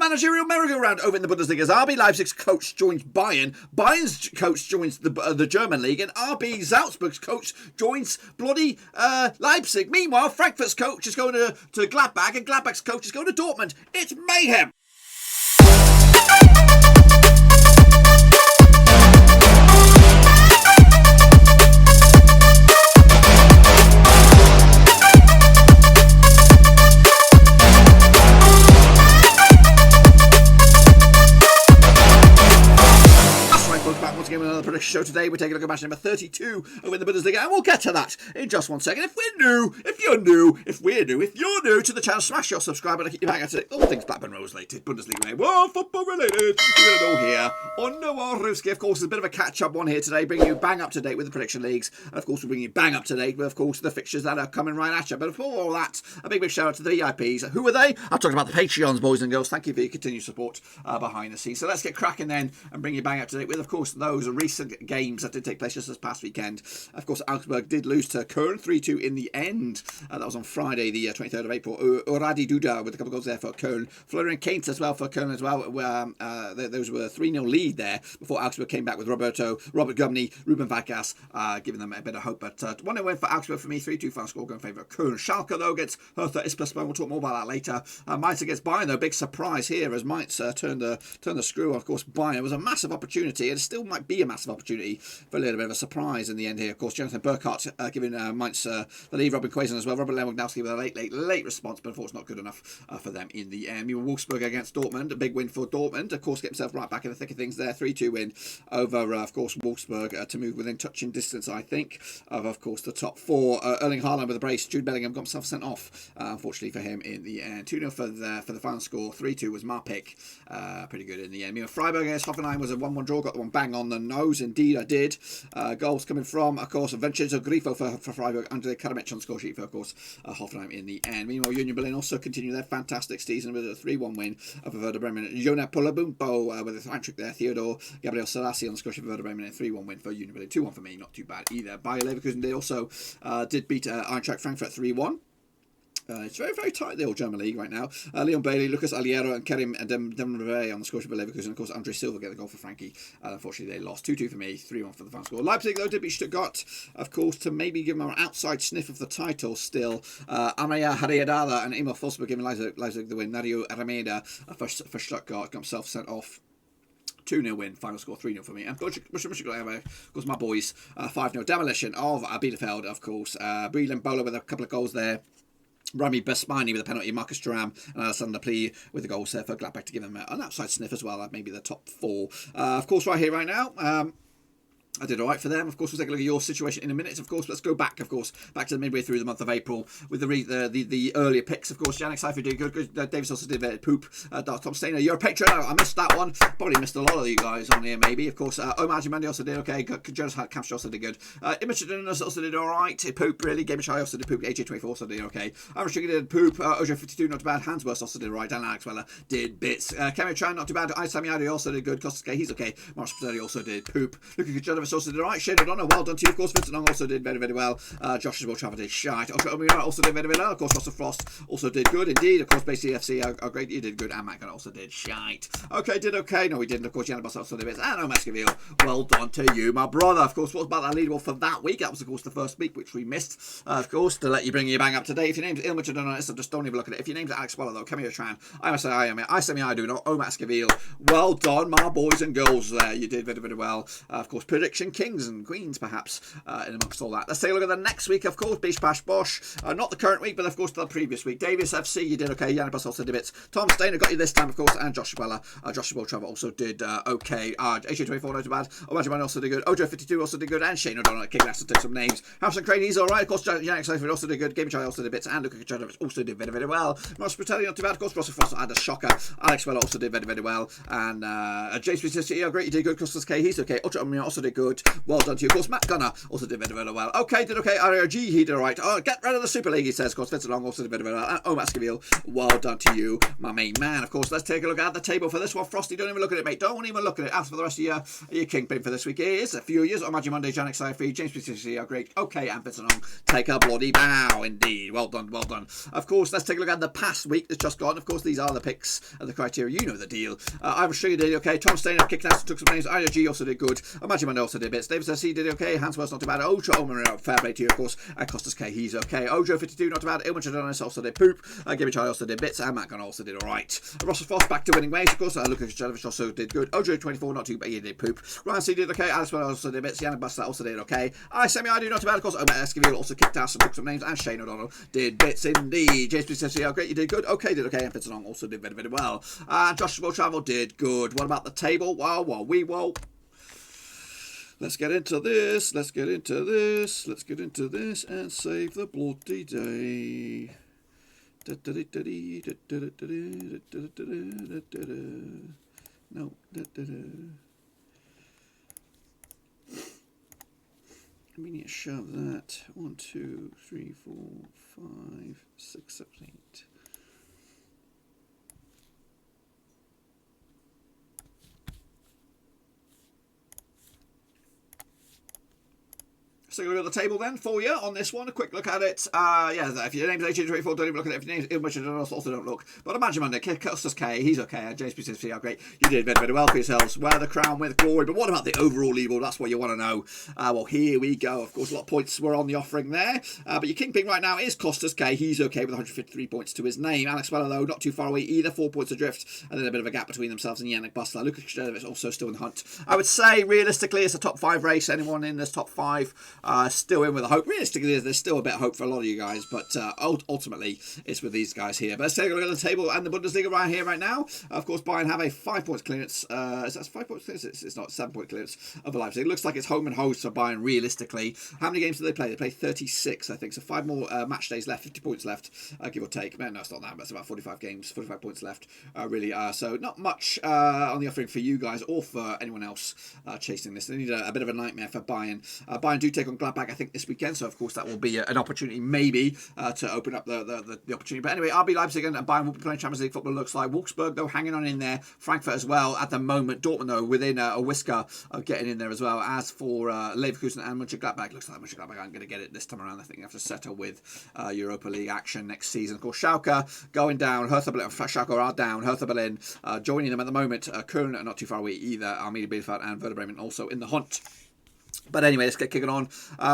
Managerial merry-go-round over in the Bundesliga as RB Leipzig's coach joins Bayern, Bayern's coach joins the German league, and RB Salzburg's coach joins bloody Leipzig. Meanwhile, Frankfurt's coach is going to Gladbach, and Gladbach's coach is going to Dortmund. It's mayhem. Another prediction show today. We're taking a look at match number 32 over in the Bundesliga, and we'll get to that in just 1 second. If you're new to the channel, smash your subscribe button, keep your back at it. All things Blackburn Rose related, Bundesliga related, well, football related. You're going to know here on Noah. Of course, there's a bit of a catch-up one here today, bringing you bang up to date with the prediction leagues, and of course, we'll bring you bang up to date with, of course, the fixtures that are coming right at you. But before all that, a big shout out to the VIPs. Who are they? I'm talking about the Patreons, boys and girls. Thank you for your continued support behind the scenes. So let's get cracking then and bring you bang up to date with, of course, those recent games that did take place just this past weekend. Of course, Augsburg did lose to Cologne 3-2 in the end. That was on Friday, the 23rd of April. Uradi Duda with a couple of goals there for Cologne. Florian Kainz as well for Cologne as well. Those were a 3-0 lead there before Augsburg came back with Robert Gumny, Ruben Vargas, giving them a bit of hope. But 1-0 win for Augsburg for me, 3-2 final score going in favour of Cologne. Schalke though gets Hertha BSC. We'll talk more about that later. Mainz against Bayern though, big surprise here as Mainz turned the screw. Of course, Bayern was a massive opportunity, and it still might be a massive opportunity for a little bit of a surprise in the end here. Of course, Jonathan Burkhardt giving Mainz the lead, Robin Quaison as well. Robert Lewandowski with a late response, but unfortunately not good enough for them in the end. Wolfsburg against Dortmund, a big win for Dortmund. Of course, get himself right back in the thick of things there. 3-2 win over, of course, Wolfsburg to move within touching distance, I think, of course, the top four. Erling Haaland with a brace. Jude Bellingham got himself sent off, unfortunately for him in the end. 2-0 for the final score. 3-2 was my pick. Pretty good in the end. Freiburg against Hoffenheim was a 1-1 draw. Got the one bang on the nose. Indeed, I did. Goals coming from, of course, Vincenzo Grifo for Freiburg, Andrei Karadzic on the score sheet for, of course, Hoffenheim in the end. Meanwhile, Union Berlin also continue their fantastic season with a 3-1 win over Werder Bremen. Jonah Polabumpo with a hat-trick there. Theodore Gabriel Selassie on the score sheet for Werder Bremen, and 3-1 win for Union Berlin. 2-1 for me, not too bad either. Bayer Leverkusen, they also did beat Eintracht Frankfurt 3-1. It's very, very tight, the old German league right now. Leon Bailey, Lucas Aliero, and Kerim Demre on the score sheet for Leverkusen. Of course, Andre Silva get the goal for Frankie. Unfortunately, they lost 2-2 for me, 3-1 for the final score. Leipzig, though, did beat Stuttgart, of course, to maybe give them an outside sniff of the title still. Arminia Hariadala and Emil Forsberg giving Leipzig the win. Nadio Arameda for Stuttgart got himself sent off. 2-0 win, final score 3-0 for me. And Borussia Mönchengladbach, of course, my boys, 5-0 demolition of Bielefeld, of course. Breland Bowler with a couple of goals there. Rami Besmani with a penalty, Marcus Thuram and Alexander Plee with the goals there for Gladbach to give them an outside sniff as well, maybe the top four. Of course, right here, right now, I did all right for them. Of course, we'll take a look at your situation in a minute. Of course, let's go back, back to the midway through the month of April with the earlier picks. Of course, Yannick Seifer did good. Davis also did poop. Tom Stainer, you're a patron. I missed that one. Probably missed a lot of you guys on here, maybe. Of course, Omar Jimandi also did okay. Jonas Campster also did good. Imogen also did all right. Poop, really. Game Shy also did poop. AJ24 also did okay. Irish did poop. Ojo52, not too bad. Hansworth also did all right. Dan Alex Weller did bits. Kemi Tran, not too bad. Isami also did good. Kostas K, he's okay. Marsh Patelli also did poop. Luka Kujonovic also did all right. Shane O'Donnell, well done to you. Of course, Vincent Long also did very, very well. Josh Will Travel did shite. Also did very, very well. Of course, Russell Frost also did good indeed. Of course, Basically FC are great. You did good. And Mac also did shite. Okay, did okay. No, we didn't. Of course, Yannick Boss also did bits. And Mascaville, well done to you, my brother. Of course, what's about that leaderboard for that week? That was, of course, the first week, which we missed. Of course, to let you bring you bang up to date. If your name's Ilmich, I don't know, so just don't even look at it. If your name's Alex Waller, though, Camille Tran, I must say I do, not Mascaville. Well done, my boys and girls there. You did very, very well. Of course, prediction kings and queens, perhaps, in amongst all that. Let's take a look at the next week, of course. Bish Bash Bosh. Not the current week, but of course the previous week. Davis FC, you did okay. Yannick Boss also did bits. Tom Stainer got you this time, of course, and Josh Weller. Josh Trevor also did okay. HA24, not too bad. Imagine also did good. Ojo52 also did good. And Shane O'Donnell. King Lass did some names. Harrison Crane, he's alright. Of course, Yannick Seyfried also did good. Game Chai also did bits. And Luka Kujonovic also did very, very well. Ross Fratelli, not too bad. Of course, Russell Frost had a shocker. Alex Weller also did very, very well. And James City, great, you did good. Costas K, he's okay. Ultra Arminia also did good. good. Well done to you. Of course, Matt Gunner also did very, very well. Okay, did okay. RRG, he did all right. Oh, get rid of the Super League, he says. Of course, Vincent Long also did very, very well. And Omar Scaville, well done to you, my main man. Of course, let's take a look at the table for this one. Frosty, don't even look at it, mate. Don't even look at it. As for the rest of your kingpin for this week is a few years on Magic Monday, Janik Saifi, James PCC, are great. Okay, and Vincent Long, take a bloody bow, indeed. Well done, well done. Of course, let's take a look at the past week that's just gone. Of course, these are the picks and the criteria. You know the deal. Irish Sugar did okay. Tom Steiner kicked ass, took some names. IRG also did good. Magic Monday also did bits. David SC did okay. Hansworth's not too bad. Ocho Omer, fair play to you, of course. Costas K, he's okay. Ojo 52, not too bad. Ilman Chadonis also did poop. Gibby Charlie also did bits. And Matt Gunn also did alright. Russell Foss back to winning ways, of course. Lucas Chadovic also did good. Ojo 24, not too bad. He did poop. Ryan C did okay. Alice Well also did bits. Yannick Buster also did okay. I do not too bad, of course. Omer Esquivel also kicked ass and took some names. And Shane O'Donnell did bits indeed. James PCC, oh great, you did good. Okay, did okay. And Vincent Long also did very, very well. And Josh Will Travel did good. What about the table? Well, let's get into this. Let's get into this and save the bloody day. No. We need to shove that. 1, 2, 3, 4, 5, 6, 7, 8. So we're going to look at the table then for you on this one. A quick look at it. If your name's AJ24, don't even look at it. If your name's Ilmuch, also don't look. But imagine Monday, Custis K, he's okay. James PCC, great. You did very, very well for yourselves. Wear the crown with glory. But what about the overall leaderboard? That's what you want to know. Well, here we go. Of course, a lot of points were on the offering there. But your kingpin right now is Costas K. He's okay with 153 points to his name. Alex Weller, though, not too far away either. 4 points adrift. And then a bit of a gap between themselves and Yannick Bustler. Lucas Kishderovich also still in the hunt. I would say, realistically, it's a top 5 race. Anyone in this top 5 still in with a hope. Realistically, there's still a bit of hope for a lot of you guys, but ultimately, it's with these guys here. But let's take a look at the table and the Bundesliga right here, right now. Of course, Bayern have a 5 points clearance. Is that 5 points clearance? It's not 7 point clearance of Leipzig. It looks like it's home and host for Bayern, realistically. How many games do they play? They play 36, I think. So 5 more match days left, 50 points left, give or take. Man, no, it's not that, but it's about 45 games, 45 points left, really. So not much on the offering for you guys or for anyone else chasing this. They need a bit of a nightmare for Bayern. Bayern do take on Gladbach, I think, this weekend, so of course that will be an opportunity maybe to open up the opportunity. But anyway, RB Leipzig and Bayern will be playing Champions League football, looks like. Wolfsburg, though, hanging on in there. Frankfurt as well at the moment. Dortmund, though, within a whisker of getting in there as well. As for Leverkusen and Mönchengladbach, looks like Mönchengladbach aren't going to get it this time around. I think they have to settle with Europa League action next season. Of course, Schalke going down. Hertha Berlin, Schalke are down. Hertha Berlin joining them at the moment. Köln not too far away either. Arminia, Bielefeld and Werder Bremen also in the hunt. But anyway, let's get kicking on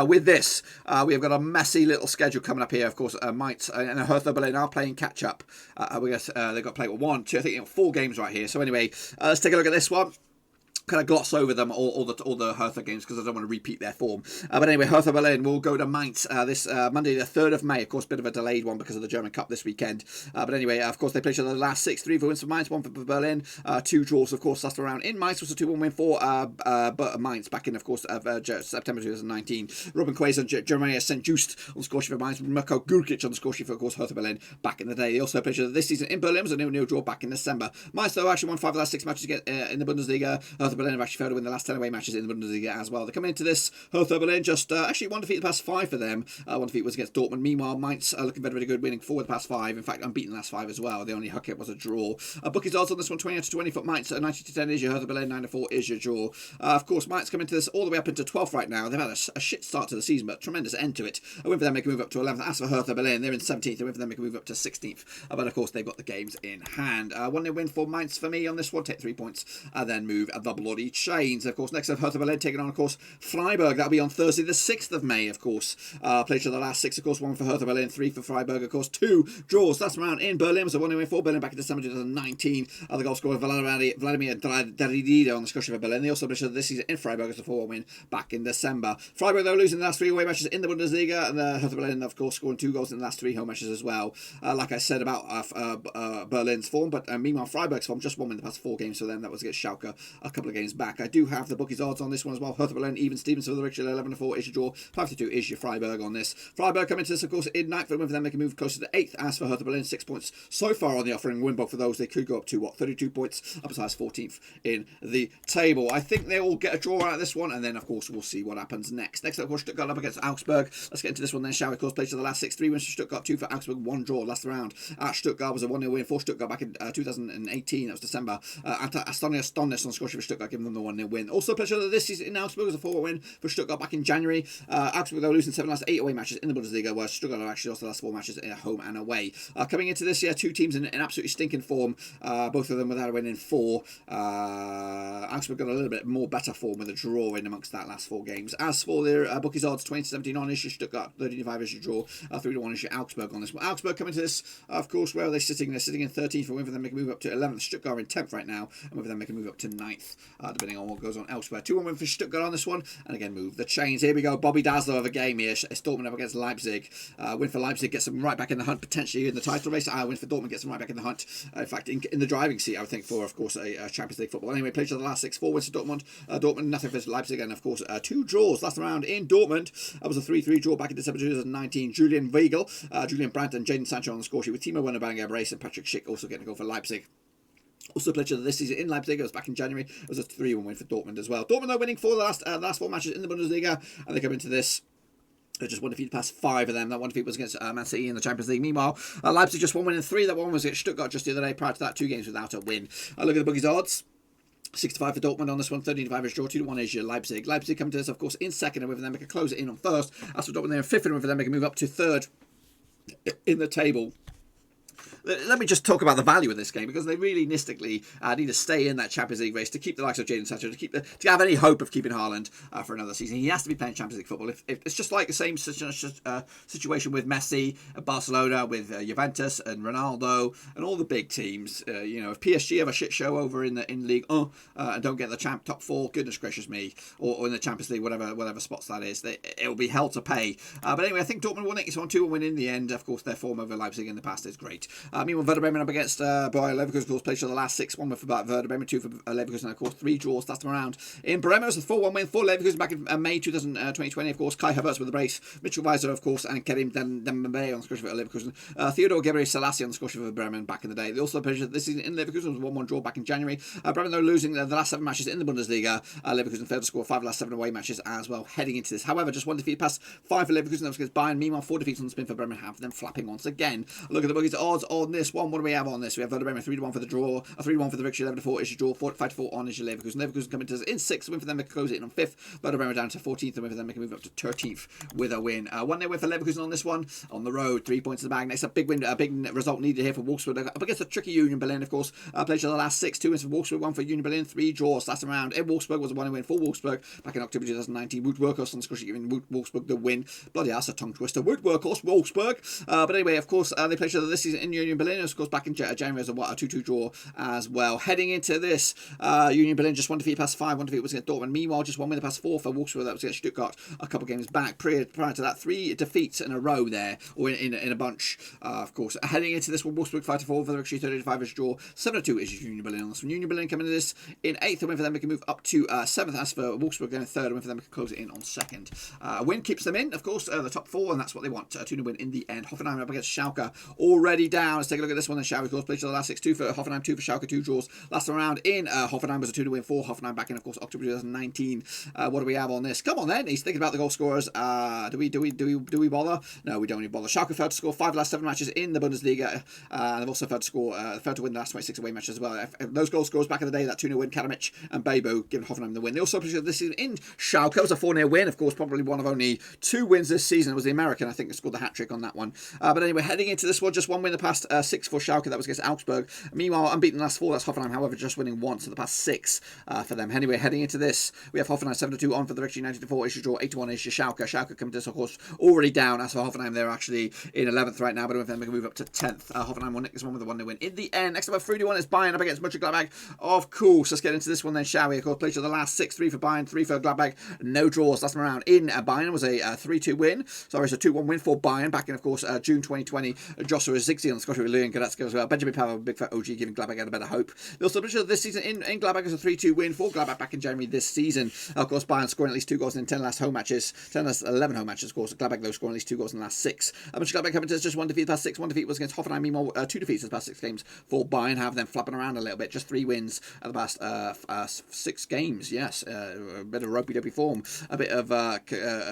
with this. We have got a messy little schedule coming up here. Of course, Mainz and Hertha Berlin are playing catch-up. They've got to play 1, 2, I think 4 games right here. So anyway, let's take a look at this one. Kind of gloss over them, all the Hertha games, because I don't want to repeat their form. But anyway, Hertha Berlin will go to Mainz this Monday, the 3rd of May. Of course, a bit of a delayed one because of the German Cup this weekend. But anyway, of course, they played each other the last 6. 3 wins for Mainz, 1 for Berlin. 2 draws, of course, last round in Mainz was a 2-1 win for Mainz back in, of course, September 2019. Robin Quays and Jeremiah St. Just on the score sheet for Mainz. Mirko Gurkic on the score sheet for, of course, Hertha Berlin back in the day. They also played each other this season in Berlin. It was a 0-0 draw back in December. Mainz, though, actually won 5 of the last 6 matches to get in the Bundesliga. Hertha Berlin have actually failed to win the last 10 away matches in the Bundesliga as well. They're coming into this. Hertha Berlin just actually 1 defeat in the past 5 for them. 1 defeat was against Dortmund. Meanwhile, Mainz looking very, very good, winning 4 of the past 5. In fact, unbeaten the last 5 as well. The only hiccup was a draw. Bookies odds on this one, 20-20 for Mainz. 90-10 is your Hertha Berlin. 9-4 is your draw. Of course, Mainz coming into this all the way up into 12th right now. They've had a shit start to the season, but tremendous end to it. A win for them, make a move up to 11th. As for Hertha Berlin, they're in 17th. A win for them, make a move up to 16th. But of course, they've got the games in hand. 1-0 win for Mainz for me on this one. Take 3 points and then move the bloody chains. Of course, next up, Hertha Berlin taking on, of course, Freiburg. That'll be on Thursday, the 6th of May, of course. Played each other the last 6, of course. 1 for Hertha Berlin, 3 for Freiburg, of course. 2 draws. That's round in Berlin. Was a 1-0 win for Berlin back in December 2019. The goal scorer Vladimir Daridida on the score sheet for Berlin. They also played each other this season in Freiburg as a 4-1 win back in December. Freiburg, though, losing the last 3 away matches in the Bundesliga, and Hertha Berlin, of course, scoring 2 goals in the last 3 home matches as well. Like I said about Berlin's form, but meanwhile, Freiburg's form just 1 win in the past 4 games for them. That was against Schalke a couple of games back. I do have the bookies odds on this one as well. Hertha Berlin, even Stevens for the Richard, 11-4 is your draw. 5-2 is your Freiburg on this. Freiburg coming to this, of course, in ninth. For them, they can move closer to 8th. As for Hertha Berlin, 6 points so far on the offering win book for those. They could go up to 32 points, up as high as 14th in the table. I think they will get a draw out of this one, and then of course we'll see what happens next. Next up, of course, Stuttgart up against Augsburg. Let's get into this one then, shall we? Of course, played to the last 6, 3 wins for Stuttgart, 2 for Augsburg, 1 draw last round. Stuttgart was a 1-0 win for Stuttgart back in 2018. That was December. Astonished on Scottish for Stuttgart, giving them the 1-0 win. Also, played to this season in Augsburg was a 4 win for Stuttgart back in January. Augsburg were losing 7 last 8 away matches in the Bundesliga, where Stuttgart have actually lost the last 4 matches in home and away. Coming into this year, 2 teams in absolutely stinking form. Both of them without a win in 4. Augsburg got a little bit more better form with a draw in amongst that last 4 games. As for their bookies odds, 20-17 on is your Stuttgart, 13-5 is your draw, 3-1 is your Augsburg on this one. Augsburg coming to this, of course, where are they sitting? They're sitting in 13th, for win for them make a move up to 11th. Stuttgart are in 10th right now, and win for them make a move up to 9th, depending on what goes on elsewhere. 2-1 win for Stuttgart on this one, and again move the chains. Here we go, Bobby Dazzler of a game here. It's Dortmund up against Leipzig. Win for Leipzig gets them right back in the hunt, potentially in the title race. Win for Dortmund gets them right back in the hunt. In fact, in the driving seat, I would think, for, of course, a Champions League football. Anyway, played to the last 6, 4 wins for Dortmund. Dortmund, nothing for Leipzig, and of course, 2 draws last round in Dortmund. That was a 3-3 draw back in December 2019. Julian Weigl, Julian Brandt, and Jadon Sancho on the score sheet, with Timo Werner banging a brace, and Patrick Schick also getting a goal for Leipzig. Also played this season in Leipzig. It was back in January. It was a 3-1 win for Dortmund as well. Dortmund, though, winning for the last 4 matches in the Bundesliga, and they come into this. They just one defeat past 5 of them. That one defeat was against Man City in the Champions League. Meanwhile, Leipzig just 1 win in 3. That one was against Stuttgart just the other day. Prior to that, 2 games without a win. Look at the bookies odds. 6-5 for Dortmund on this one, 13-5 is draw, 2-1 is your Leipzig. Leipzig come to us, of course, in second, and with them, they can close it in on first. As for Dortmund, they're in 5th, and with them, they can move up to 3rd in the table. Let me just talk about the value of this game, because they realistically need to stay in that Champions League race to keep the likes of Jadon Sancho, to have any hope of keeping Haaland for another season. He has to be playing Champions League football. If it's just like the same situation with Messi, Barcelona, with Juventus and Ronaldo and all the big teams. If PSG have a shit show over in League 1 and don't get the top 4, goodness gracious me, or in the Champions League, whatever spots that is, it will be hell to pay. But anyway, I think Dortmund will nick this one 2-1 win in the end. Of course, their form over Leipzig in the past is great. Meanwhile, Werder Bremen up against Bayern Leverkusen, of course, played for the last 6, 1 for Werder Bremen, 2 for Leverkusen, and of course 3 draws last time around. In Bremen, it was a 4-1 win for Leverkusen back in May 2020. Of course, Kai Havertz with the brace, Mitchell Weiser, of course, and Kerim Dembele on the score sheet for Leverkusen. Theodor Gebre-Selassie on the score sheet for Bremen back in the day. They also played this season in Leverkusen, was a 1-1 draw back in January. Bremen, though, losing the last 7 matches in the Bundesliga. Leverkusen failed to score 5 of the last 7 away matches as well, heading into this. However, just 1 defeat past 5 for Leverkusen, that was against Bayern. Meanwhile, 4 defeats on the spin for Bremen, have them flapping once again. Look at the bookies odds on this one. What do we have on this? We have Werder Bremen 3-1 for the draw, 3-1 for the victory, 11-4 is your draw, 5-4 on is your Leverkusen. Leverkusen coming to us in 6th, win for them, they can close it in on 5th. Werder Bremen down to 14th, and win for them, they can move up to 13th with a win. 1-0 win for Leverkusen on this one, on the road, 3 points in the bag. Next, a big win, a big result needed here for Wolfsburg, up against a tricky Union Berlin, of course. Played the last 6, 2 wins for Wolfsburg, 1 for Union Berlin, 3 draws last round. In Wolfsburg was a 1-0 win for Wolfsburg back in October 2019. Wout Weghorst on the score sheet, giving Wolfsburg the win. Bloody ass, a tongue twister. Wout Weghorst, Wolfsburg. But anyway, of course, they played this season in Union Berlin, of course, back in January as a 2-2 draw as well. Heading into this, Union Berlin just 1 defeat past 5, 1 defeat was against Dortmund. Meanwhile, just 1 win the past 4 for Wolfsburg, that was against Stuttgart a couple of games back. Prior to that, 3 defeats in a row there, or in a bunch, of course. Heading into this one, Wolfsburg 5-4 for the victory, 35 is draw, 7-2 is Union Berlin on this one. Union Berlin coming into this in 8th, a win for them, they can move up to 7th. As for Wolfsburg going 3rd, a win for them, they can close it in on 2nd. A win keeps them in, of course, the top 4, and that's what they want. A 2-0 win in the end. Hoffenheim up against Schalke, already down. Let's take a look at this one then, shall we? Of course, played to the last 6, 2 for Hoffenheim, 2 for Schalke, 2 draws last round in Hoffenheim was a 2-0 win for Hoffenheim back in, of course, October 2019. What do we have on this? Come on then, he's thinking about the goal scorers. Do we bother? No, we don't even bother. Schalke failed to score 5 of the last 7 matches in the Bundesliga, and they've also failed to win the last 26 away matches as well. If those goal scorers back in the day, that 2-0 win, Kadamic and Babu, giving Hoffenheim the win. They also played this season in Schalke. It was a 4-0 win, of course, probably one of only 2 wins this season. It was the American, I think, that scored the hat-trick on that one. But anyway, heading into this one, just 1 win the past 6 for Schalke, that was against Augsburg. Meanwhile, unbeaten the last 4, that's Hoffenheim, however, just winning once in the past 6 for them. Anyway, heading into this, we have Hoffenheim 7-2 on for the victory, 90-4 is your draw, 8-1 is your Schalke. Schalke coming to this, of course, already down. As for Hoffenheim, they're actually in 11th right now, but if them, they can move up to 10th. Hoffenheim will nick this one with a 1-0 win in the end. Next up, 3-1 is Bayern up against Mönchengladbach. Of course, let's get into this one then, shall we? Of course, played to the last 6, 3 for Bayern, 3 for Gladbach. No draws last time around in Bayern was a 3-2 win. Sorry, it's a 2-1 win for Bayern back in, of course, June 2020. Joshua Zirkzee on the score with Leon Goretzka as well. Benjamin Pavard, big fat OG, giving Gladbach a better hope. They also finished this season in Gladbach as a 3-2 win for Gladbach back in January this season. Of course, Bayern scoring at least 2 goals in 10 last home matches. 10 last 11 home matches, of course. Gladbach, though, scoring at least 2 goals in the last 6. Mönchengladbach coming to just 1 defeat past 6. 1 defeat was against Hoffenheim. Meanwhile, 2 defeats in the past 6 games for Bayern. Have them flapping around a little bit. Just 3 wins at the past 6 games. Yes, a bit of ropey-dopey form. A bit of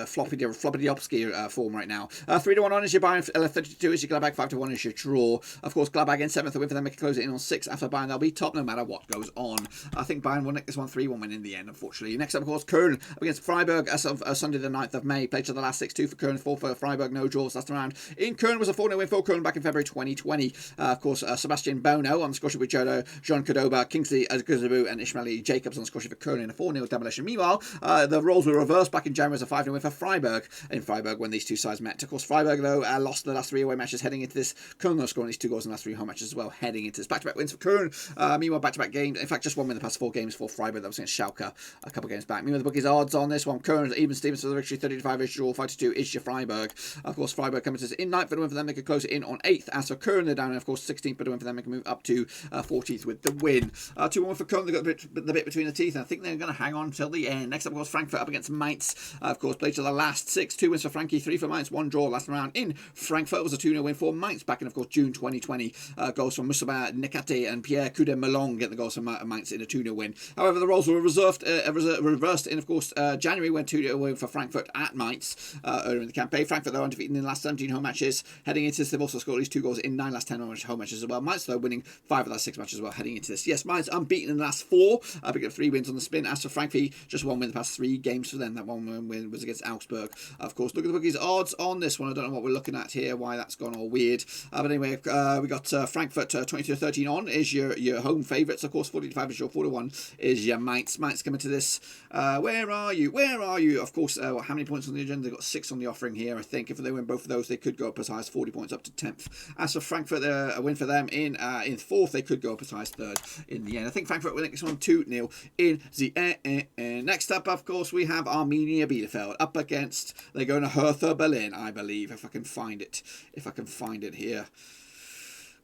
floppy-diopsky form right now. 3-1 on is your Bayern. 32 is your Gladbach. 5-1 is your draw. Of course, Gladbach in 7th. The win for them. They can close it in on 6. After Bayern, they'll be top no matter what goes on. I think Bayern will nick this one 3-1 win in the end, unfortunately. Next up, of course, Cologne against Freiburg as of Sunday the 9th of May. Played to the last 6-2 for Cologne, 4 for Freiburg, no draws last round. In Cologne was a 4-0 win for Cologne back in February 2020. Of course, Sebastian Bono on the score sheet with Jodo, Jean Cordoba, Kingsley Guzabu and Ishmael Jacobs on the score sheet for Cologne in a 4-0 demolition. Meanwhile, the roles were reversed back in January as a 5-0 win for Freiburg in Freiburg when these two sides met. Of course, Freiburg, though, lost the last 3 away matches heading into this. Cologne, though, scoring these 2 goals in the last 3 home matches as well, heading into this. Back-to-back wins for Cologne. Meanwhile, back-to-back games. In fact, just 1 win in the past 4 games for Freiburg. That was against Schalke a couple of games back. Meanwhile, the bookies odds on this one. Cologne, even Stevens for the victory, 30-5 is draw, 5-2 is your Freiburg. Of course, Freiburg coming to this in 9th for the win for them. They could close it in on 8th. As for Cologne, they're down, and of course, 16th for the win for them. They can move up to 14th with the win. 2-1 for Cologne. They've got the bit between the teeth, and I think they're going to hang on until the end. Next up, of course, Frankfurt up against Mainz. Of course, played to the last 6. 2 wins for Frankie, 3 for Mainz, 1 draw last round in Frankfurt. It was a 2-0 win for Mainz back in, of course, June 2020. Goals from Musaba Nikate and Pierre Coudin-Malong get the goals from Mainz in a 2-0 win. However, the roles were reversed in, of course, January when 2-0 win for Frankfurt at Mainz earlier in the campaign. Frankfurt, though, undefeated in the last 17 home matches. Heading into this, they've also scored at least 2 goals in 9 last 10 home matches as well. Mainz, though, winning 5 of the last 6 matches as well heading into this. Yes, Mainz unbeaten in the last 4. Picking up 3 wins on the spin. As for Frankfurt, just 1 win in the past 3 games for them. That 1 win was against Augsburg. Of course, look at the bookies odds on this one. I don't know what we're looking at here, why that's gone all weird. But anyway, we got Frankfurt 22-13 on is your home favourites. Of course, 40-5 is your 4-1 is your Mainz. Mainz coming to this. Where are you? Where are you? Of course, how many points on the agenda? They've got 6 on the offering here. I think if they win both of those, they could go up as high as 40 points up to 10th. As for Frankfurt, a win for them in 4th, they could go up as high as 3rd in the end. I think Frankfurt will win this one 2-0 in the end. Next up, of course, we have Arminia Bielefeld up against, they're going to Hertha Berlin, I believe, if I can find it. If I can find it here.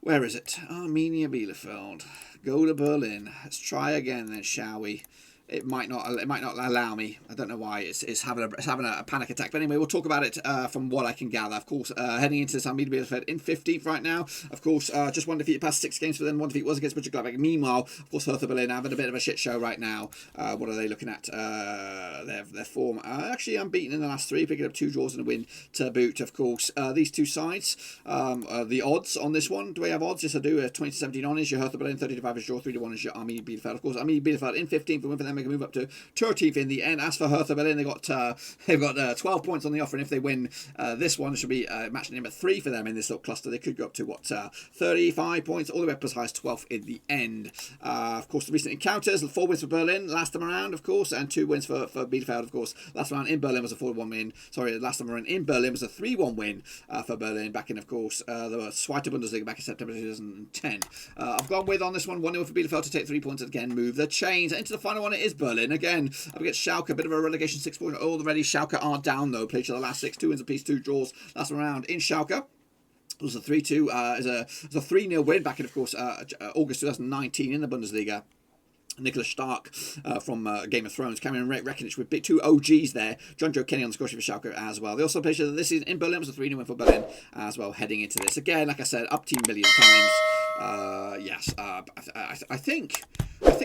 Where is it? Arminia Bielefeld. Go to Berlin. Let's try again then, shall we? It might not allow me. I don't know why. It's having a panic attack. But anyway, we'll talk about it from what I can gather. Of course, heading into this, Arminia Bielefeld in 15th right now. Of course, just 1 defeat past 6 games for them. 1 defeat was against Mönchengladbach. Meanwhile, of course, Hertha Berlin having a bit of a shit show right now. What are they looking at? Their form. Actually, unbeaten in the last 3, picking up 2 draws and a win to boot. Of course, these two sides. The odds on this one. Do we have odds? Yes, I do. 20-17 on is your Hertha Berlin. 30-5 is draw. 3-1 is your Arminia Bielefeld. Of course, Arminia Bielefeld in 15th. The win for them. They can move up to 13th in the end. As for Hertha Berlin, they've got 12 points on the offer, and if they win this one, it should be match number 3 for them in this little cluster. They could go up to 35 points, all the way up as high as 12th in the end. Of course, the recent encounters: 4 wins for Berlin last time around, of course, and 2 wins for Bielefeld, of course. Last round in Berlin was a 4-1 win. Sorry, last time around in Berlin was a 3-1 win for Berlin. Back in, of course, the Zweite Bundesliga back in September 2010. I've gone with on this one 1-0 for Bielefeld to take 3 points and again move the chains. Into the final one, it is Berlin again. Up against Schalke, a bit of a relegation 6 points already. Schalke are down though. Played to the last 6, 2 wins apiece, 2 draws last round in Schalke. It was a 3-2, it was a 3-0 win back in, of course, August 2019 in the Bundesliga. Nicholas Stark from Game of Thrones, Cameron Rekinich with 2 OGs there. John Joe Kenny on the score sheet for Schalke as well. They also played this season in Berlin. It was a 3-0 win for Berlin as well heading into this. Again, like I said, up team million times. Yes, I think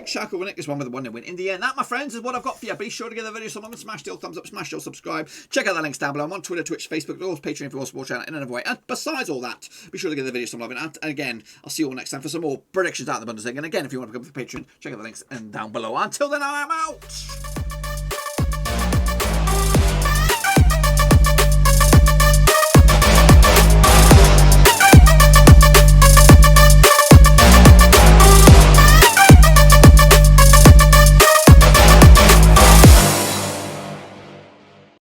Schalke will nick this one with a 1-0 win. In the end, that, my friends, is what I've got for you. Be sure to give the video some love and smash the old thumbs up, smash the old subscribe. Check out the links down below. I'm on Twitter, Twitch, Facebook, or Patreon for more sports channel in another way. And besides all that, be sure to give the video some love. And again, I'll see you all next time for some more predictions out of the Bundesliga. And again, if you want to become a patron, check out the links and down below. Until then, I'm out.